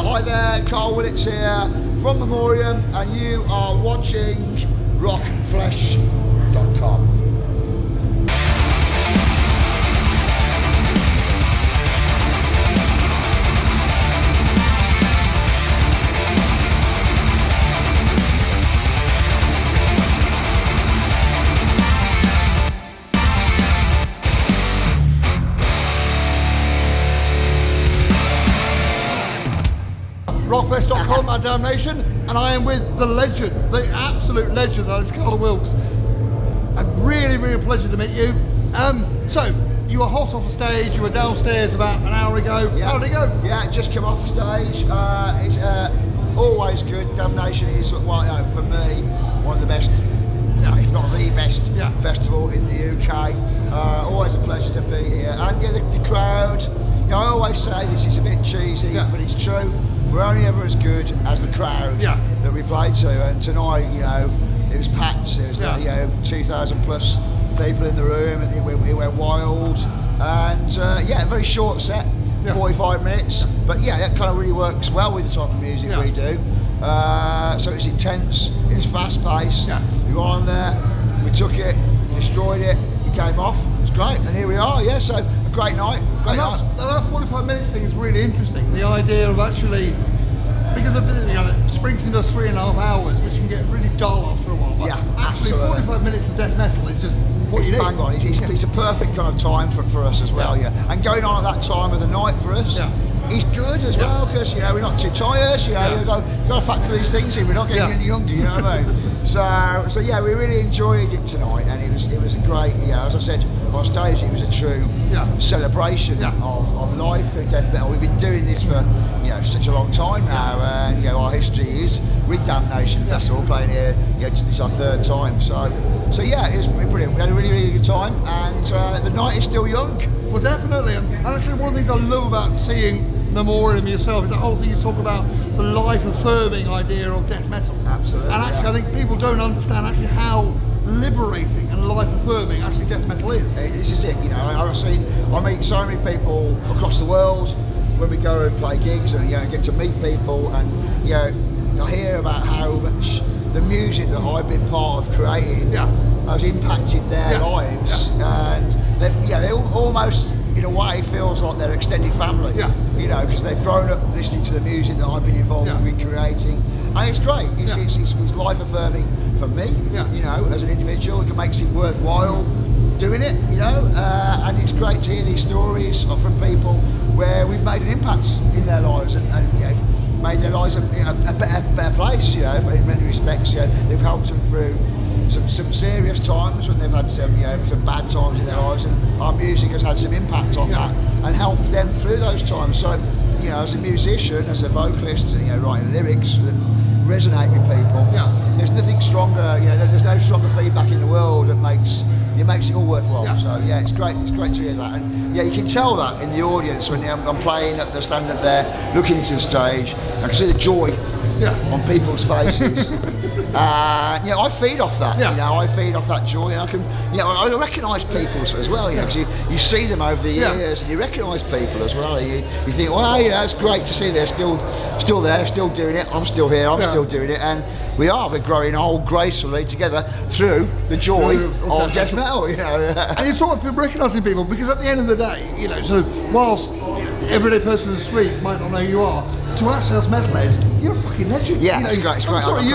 Hi there, Karl Willetts here from Memoriam, and you are watching rockflesh.com. rockflesh.com and Damnation, and I am with the legend, the absolute legend, that is Karl Willetts. A really a pleasure to meet you. So, you were hot off the stage, you were downstairs about an hour ago. Yeah. How did it go? Yeah, just come off stage. It's always good. Damnation is, well, for me, one of the best, if not the best, festival in the UK. Always a pleasure to be here. And yeah, the crowd, I always say this is a bit cheesy, but it's true. We're only ever as good as the crowd that we play to, and tonight, it was packed. There was 2,000 plus people in the room, and it went wild. And a very short set, 45 minutes, but that kind of really works well with the type of music we do. So it's intense, it's fast paced. We were on there, we took it, destroyed it, we came off. It's great, and here we are. So a great night. That 45 minutes thing is really interesting. The idea of actually, because it Springsteen does 3.5 hours, which can get really dull after a while. But actually, absolutely. 45 minutes of death metal is just what you need. Bang on. It's a perfect kind of time for us as well. And going on at that time of the night for us. Is good as well, because we're not too tired. You've got to factor these things in. We're not getting any younger, you know what I mean? So we really enjoyed it tonight, and it was a great. As I said on stage, it was a true celebration of life and death metal. We've been doing this for such a long time now, and our history is with Damnation Festival, playing here. This is our 3rd time. So it was brilliant. We had a really good time, and the night is still young. Well, definitely. And actually, one of the things I love about seeing Memoriam yourself is that whole thing you talk about, the life-affirming idea of death metal. Absolutely. And actually, I think people don't understand actually how liberating and life-affirming actually death metal is. This is it. I meet so many people across the world when we go and play gigs, and get to meet people, and I hear about how much the music that I've been part of creating has impacted their lives, and they almost, in a way, feels like they're extended family. Because they've grown up listening to the music that I've been involved with creating, and it's great. It's life affirming for me. As an individual, it makes it worthwhile doing it. And it's great to hear these stories from people where we've made an impact in their lives, and made their lives a better place. In many respects, they've helped them through some serious times when they've had some bad times in their lives, and our music has had some impact on that and helped them through those times. So, as a musician, as a vocalist, writing lyrics that resonate with people, there's nothing stronger. There's no stronger feedback in the world that makes it all worthwhile. So it's great to hear that, and you can tell that in the audience when I'm playing at the stand up there, looking to the stage. I can see the joy on people's faces. I feed off that. I feed off that joy, and I can, I recognise people as well. Because you see them over the years, and you recognise people as well. You think, well, it's great to see they're still there, still doing it. I'm still here. I'm still doing it, and we're growing old gracefully together through the joy of death metal. And you're sort of recognising people, because at the end of the day, so whilst everyday person in the street might not know who you are, to us as metalheads, you're a fucking legend. It's great. It's great. I'm sorry,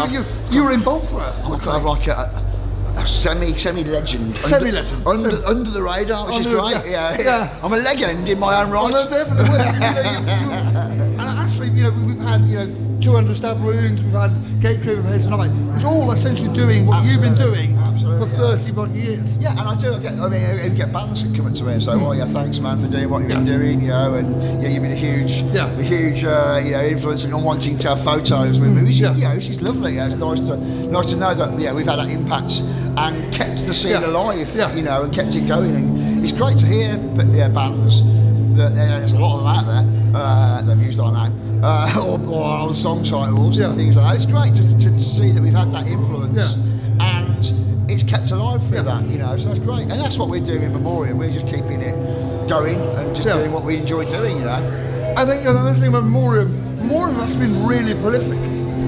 you were in Bolthrower. I'm kind of like a semi-legend. Semi-legend. Under the radar, which is great. I'm a legend in my own right. No, definitely. And actually, we've had 200 stab wounds, we've had gate crew here tonight. It's all essentially doing what you've been doing for 30 years. And I do. I get bands that come up to me and say, "Well, thanks, man, for doing what you've been doing." And you've been a huge influence on wanting to have photos with me, which is it's lovely. It's nice to know that we've had that impact and kept the scene alive, and kept it going. And it's great to hear bands that there's a lot of them out there that have used our name or on song titles and things like that. It's great to see that we've had that influence and it's kept alive through that, so that's great. And that's what we're doing in Memoriam. We're just keeping it going and just doing what we enjoy doing, I think the thing about Memoriam must have been really prolific.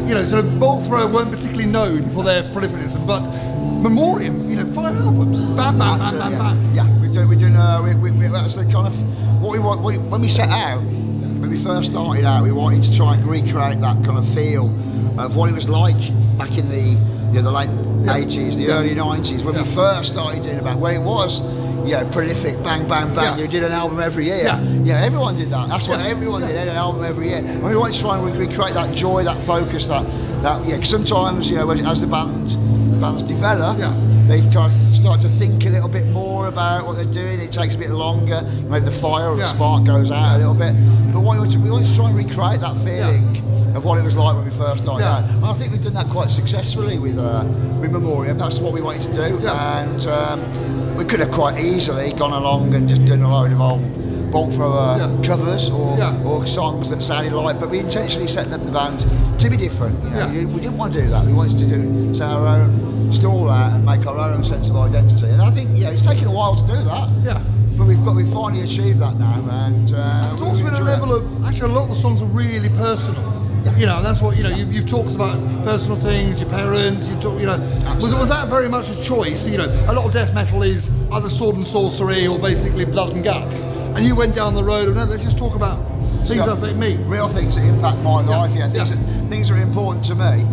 You know, sort of Bolthrower weren't particularly known for their prolificism, but Memoriam, you know, 5 albums, bam, bam, bam, bam, bam. Yeah, we're doing. That's the kind of what we want when we set out. When we first started out, we wanted to try and recreate that kind of feel of what it was like back in the late 80s, the early 90s, when we first started doing about where it was. Prolific, bang, bang, bang. You did an album every year. Everyone did that. That's what everyone did. They had an album every year. And we wanted to try and recreate that joy, that focus, that. Cause sometimes, as the bands develop, they kind of start to think a little bit more about what they're doing. It takes a bit longer. Maybe the fire or the spark goes out a little bit. But we wanted to try and recreate that feeling of what it was like when we first started out. And I think we've done that quite successfully with Memoriam. That's what we wanted to do. And we could have quite easily gone along and just done a load of old Bolthrower covers or songs that sounded like, but we intentionally set up the band to be different. We didn't want to do that. We wanted to do our own stall out and make our own sense of identity. And I think it's taken a while to do that. But we've finally achieved that now. And there's also been a level of, actually a lot of the songs are really personal. That's what you've talked about personal things, your parents. You talk, was that very much a choice? A lot of death metal is either sword and sorcery or basically blood and guts. And you went down the road and let's just talk about things that affect me, real things that impact my life. Things that are important to me,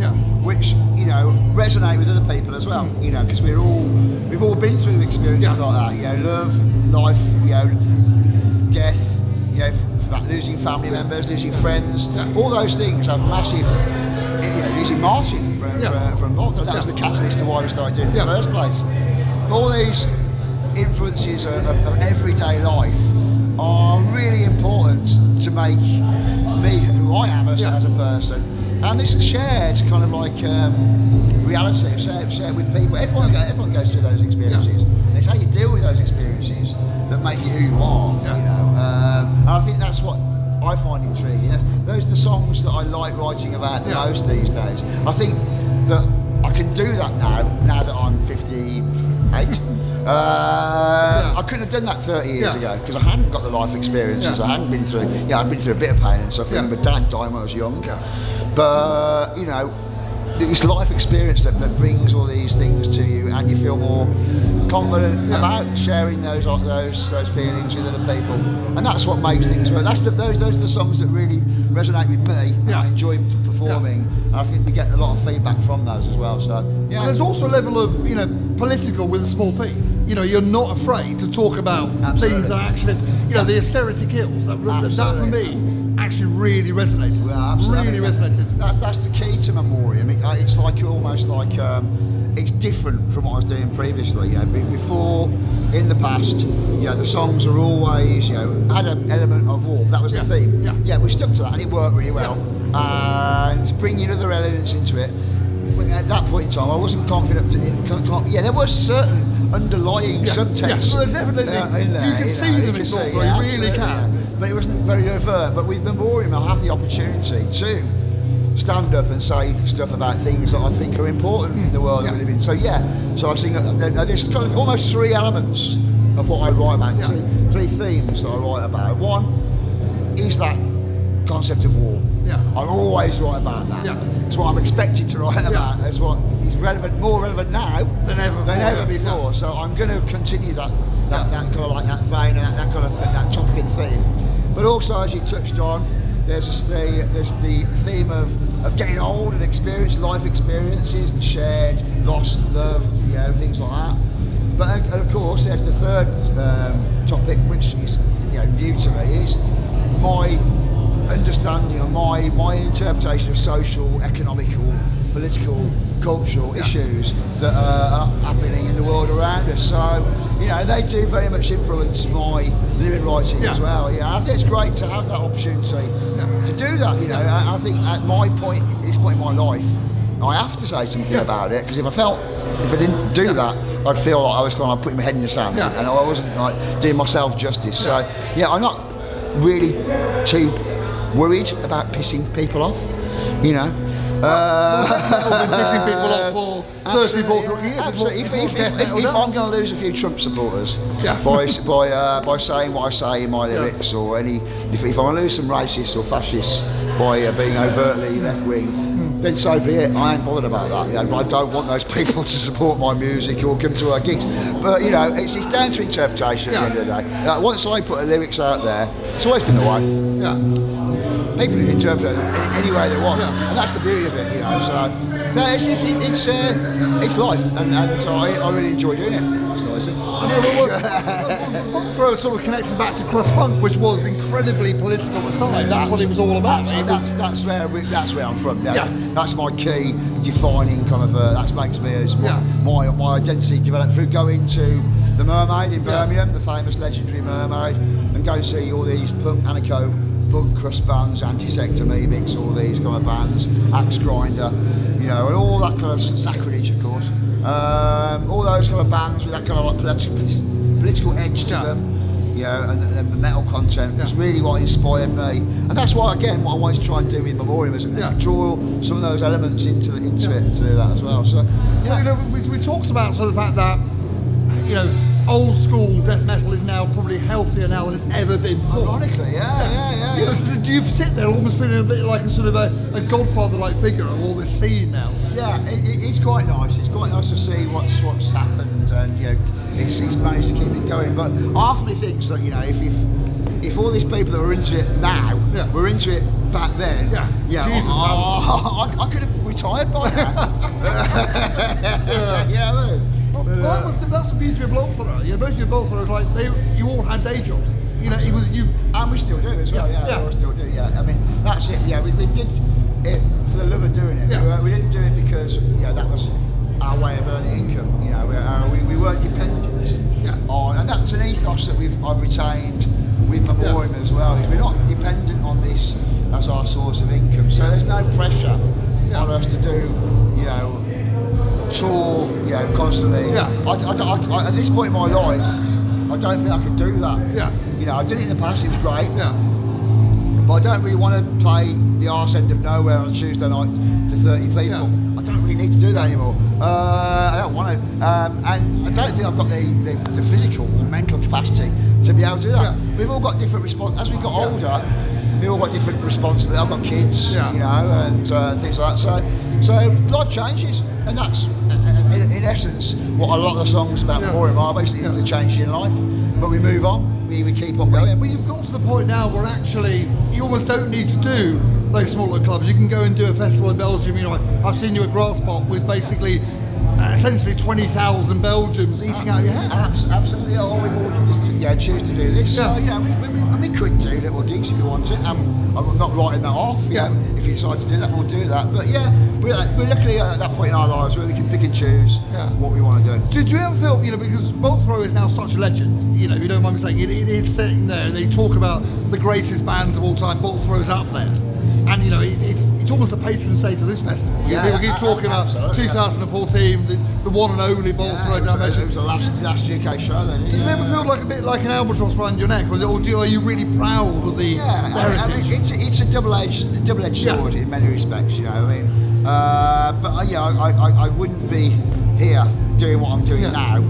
which resonate with other people as well. Because we've all been through experiences like that. Love, life, death. Losing family members, losing friends, all those things have massive. Losing Martin from Bolthrower, that was the catalyst to why we started doing it in the first place. All these influences of everyday life are really important to make me who I am as a person. And this is shared kind of like reality, shared with people. Everyone goes through those experiences. And it's how you deal with those experiences that make you who you are. And I think that's what I find intriguing. Those are the songs that I like writing about the most these days. I think that I can do that now that I'm 58. I couldn't have done that 30 years ago because I hadn't got the life experiences. I hadn't been through. I'd been through a bit of pain and suffering. My dad died when I was young. But this life experience that brings all these things to you, and you feel more confident about sharing those feelings with other people, and that's what makes things work. Those are the songs that really resonate with me. And I enjoy performing, and I think we get a lot of feedback from those as well. So and there's also a level of political with a small p. You're not afraid to talk about things that actually the austerity kills. That for me actually really resonated. Really resonated. That's the key to Memoriam. It's like almost like it's different from what I was doing previously. Before, in the past, the songs are always had an element of war. That was the theme. We stuck to that, and it worked really well. And bringing other elements into it. At that point in time, I wasn't confident. There was certain underlying subtext. Well, definitely. In there, you can see them in Bolthrower. You really can. But it wasn't very overt. But with Memoriam, I'll have the opportunity to stand up and say stuff about things that I think are important in the world that we live in. So I think there's kind of almost 3 elements of what I write about. 3 themes that I write about. One is that concept of war. I always write about that. It's what I'm expected to write about. It's what is more relevant now than ever before. So I'm going to continue that kind of like that vein, that kind of that topic and theme. But also, as you touched on, there's the theme of getting old and experience life experiences and shared loss, love, things like that. But and of course, there's the third topic, which is new to me, is my understanding of my interpretation of social, economical, political, cultural issues that are happening in the world around us. So, they do very much influence my lyric writing as well. I think it's great to have that opportunity to do that. I think at this point in my life, I have to say something about it, because if I didn't do that, I'd feel like I was kind of putting my head in the sand and I wasn't like doing myself justice. So, I'm not really too worried about pissing people off. Pissing people off for 30, 40 years. Absolutely. If I'm going to lose a few Trump supporters by saying what I say in my lyrics, or if I'm going to lose some racists or fascists by being overtly left-wing, then so be it. I ain't bothered about that. You know, I don't want those people to support my music or come to our gigs. But you know, it's down to interpretation at the end of the day. Like, once I put the lyrics out there, it's always been the way. Yeah. People can interpret it any way they want, and that's the beauty of it, you know. So, no, it's life, and so I really enjoy doing it. It's nice. Bolthrower sort of connected back to crust punk, which was incredibly political at the time. That's what it was all about. That's where I'm from. That's my key defining kind of. That makes me as my identity developed through going to the Mermaid in Birmingham, the famous legendary Mermaid, and go and see all these punk, anarcho, punk crust bands, Anti-Sector, Mebix, all these kind of bands, Axe Grinder, you know, and all that kind of sacrilege, of course. All those kind of bands with that kind of like political edge to them, you know, and the metal content was really what inspired me. And that's why, again, what I wanted to try and do with Memoriam is draw some of those elements into it to do that as well. So you know, we talked about sort of the fact that, you know, old school death metal is now probably healthier now than it's ever been before. Ironically, yeah. You know, do you sit there almost feeling a bit like a sort of a godfather-like figure of all this scene now? Yeah, it's quite nice. It's quite nice to see what's happened, and you know, it's managed to keep it going. But half of me thinks that, you know, if all these people that are into it now were into it back then, I could have retired by now. Yeah, well, that's the beauty of Bolthrower. You know, most of your Bolthrower is like you all had day jobs. You know, it was you, and we still do as well. We still do. Yeah, I mean, that's it. Yeah, we did it for the love of doing it. Yeah. We didn't do it because that was our way of earning income. You know, we weren't dependent on, and that's an ethos that I've retained with Memoriam as well. Is we're not dependent on this as our source of income. So there's no pressure on us to do, you know, tour, you know, constantly. I, at this point in my life, I don't think I could do that. You know, I did it in the past, it was great. But I don't really want to play the arse end of nowhere on a Tuesday night to 30 people. I don't really need to do that anymore. I don't want to. And I don't think I've got the physical or mental capacity to be able to do that. We've all got different responses. As we got older, we've all got different responsibilities. I've got kids, you know, and things like that. So life changes, and that's, in essence, what a lot of the songs about Memoriam are, basically the change in life. But we move on. We keep on going. But you've got to the point now where actually you almost don't need to do those smaller clubs. You can go and do a festival in Belgium. You know, I've seen you at Grasspot with basically essentially 20,000 Belgians eating out your hair. Absolutely. Or we can just choose to do this. So, you know, we could do little gigs if you want to. I'm not writing that off. You know, if you decide to do that, we'll do that. But yeah, we're luckily at that point in our lives where we can pick and choose what we want to do. Do you ever feel, you know, because Bolthrower is now such a legend, you know, you don't mind me saying it is sitting there, they talk about the greatest bands of all time, Bolthrower's up there. And you know, it's almost a patron saint of this festival. People keep talking about 2014, the one and only Bolthrower Damnation. It was the last UK show then. Does it ever feel like a bit like an albatross around your neck, or are you really proud of the heritage? I mean, it's a double-edged sword in many respects. You know, I mean, but yeah, I wouldn't be here doing what I'm doing now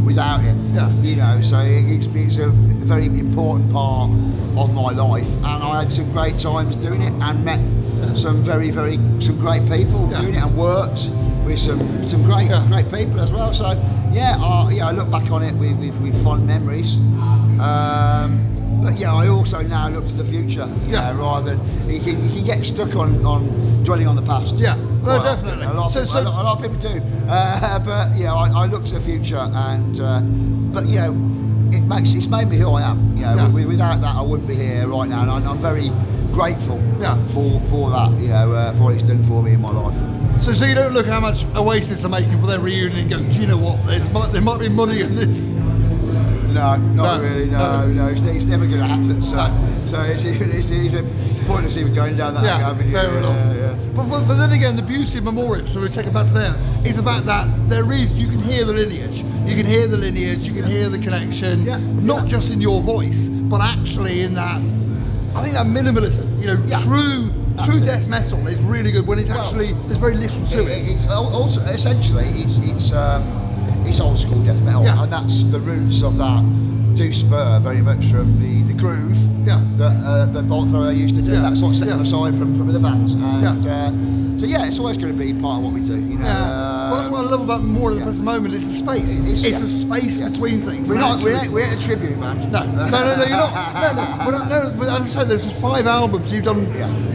without it. You know, so it's a very important part of my life, and I had some great times doing it, and met some great people doing it, and worked with some great people as well. So I look back on it with fond memories. But I also now look to the future. Rather than you can get stuck on dwelling on the past. No, definitely. A lot of people do. But I look to the future, and but it's made me who I am. Without that, I wouldn't be here right now, and I'm very grateful for that. For what it's done for me in my life. So you don't look how much Oasis are making for their reunion and go, do you know what? There might be money in this. No, not really. No. It's never going to happen. So it's pointless even going down that avenue. Fair enough. But then again, the beauty of Memoriam, so we take it back to there, is about that you can hear the lineage. You can hear the connection, not just in your voice, but actually in that, I think that minimalism, true true death metal is really good when it's actually there's very little to it. It's also essentially it's old school death metal, and that's the roots of that do spur very much from the groove that Bolthrower used to do. That's what set them aside from other bands. And, so it's always going to be part of what we do. You know. Well, that's what I love about Memoriam at the present moment. It's a space. It's a space between things. We ain't a tribute band. No, you're not. No, but as I say, there's 5 albums you've done.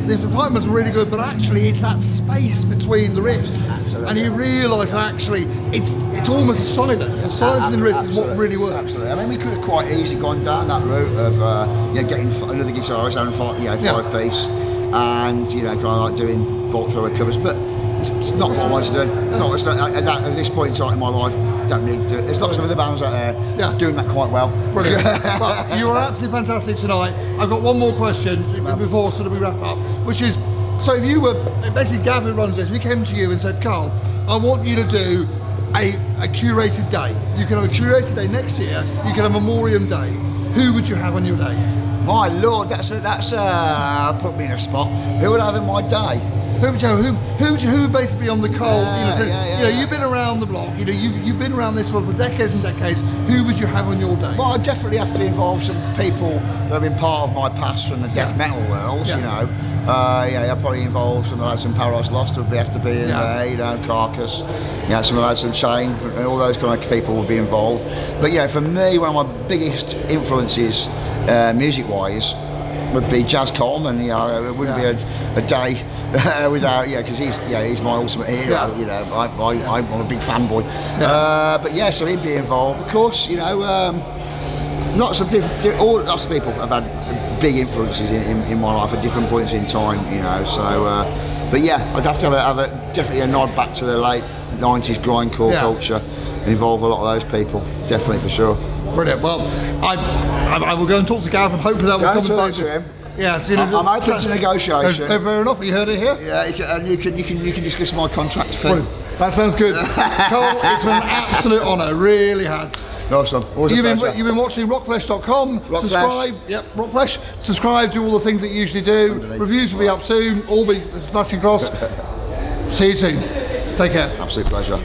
The 5 albums are really good, but actually, it's that space between the riffs, and you realise that actually it's almost a silence. The silence in the riffs is what really works. Absolutely. I mean, we could have quite easily gone down that route of getting another guitarist, having 5 piece, and kind of like doing Bolthrower covers, but it's not what I want to do. At this point in time in my life, don't need to do it. There's lots of other bands out there doing that quite well. Brilliant. Well, you are absolutely fantastic tonight. I've got one more question before we wrap up, which is, so if you were, basically Gavin runs this, we came to you and said, Karl, I want you to do a curated day. You can have a curated day next year, you can have a Memoriam day. Who would you have on your day? My lord, that's put me in a spot. Who would I have in my day? Who would basically be on the Karl? You've been around the block. You've been around this one for decades and decades. Who would you have on your day? Well, I definitely have to involve some people that have been part of my past from the death metal world. I'd probably involve some of the lads from Paradise Lost would have to be in there. Carcass. Some of the lads from Shane and all those kind of people would be involved. But for me, one of my biggest influences, music-wise, would be Jazz Coleman. It wouldn't be a day without because he's my ultimate hero. I'm a big fanboy. So he'd be involved. Of course, lots of people have had big influences in my life at different points in time. I'd have to have definitely a nod back to the late 90s grindcore culture and involve a lot of those people. Definitely, for sure. Brilliant. Well, I will go and talk to Gavin. Hopefully that will come back to him. I'm open to negotiation. Fair enough. You heard it here. Yeah, you can discuss my contract fee. Brilliant. That sounds good. Karl, it's been an absolute honour. Really has. Awesome. You've been watching rockflesh.com. Subscribe. Yep, Rockflesh. Subscribe. Do all the things that you usually do. Reviews will be up soon. All be passing across. See you soon. Take care. Absolute pleasure.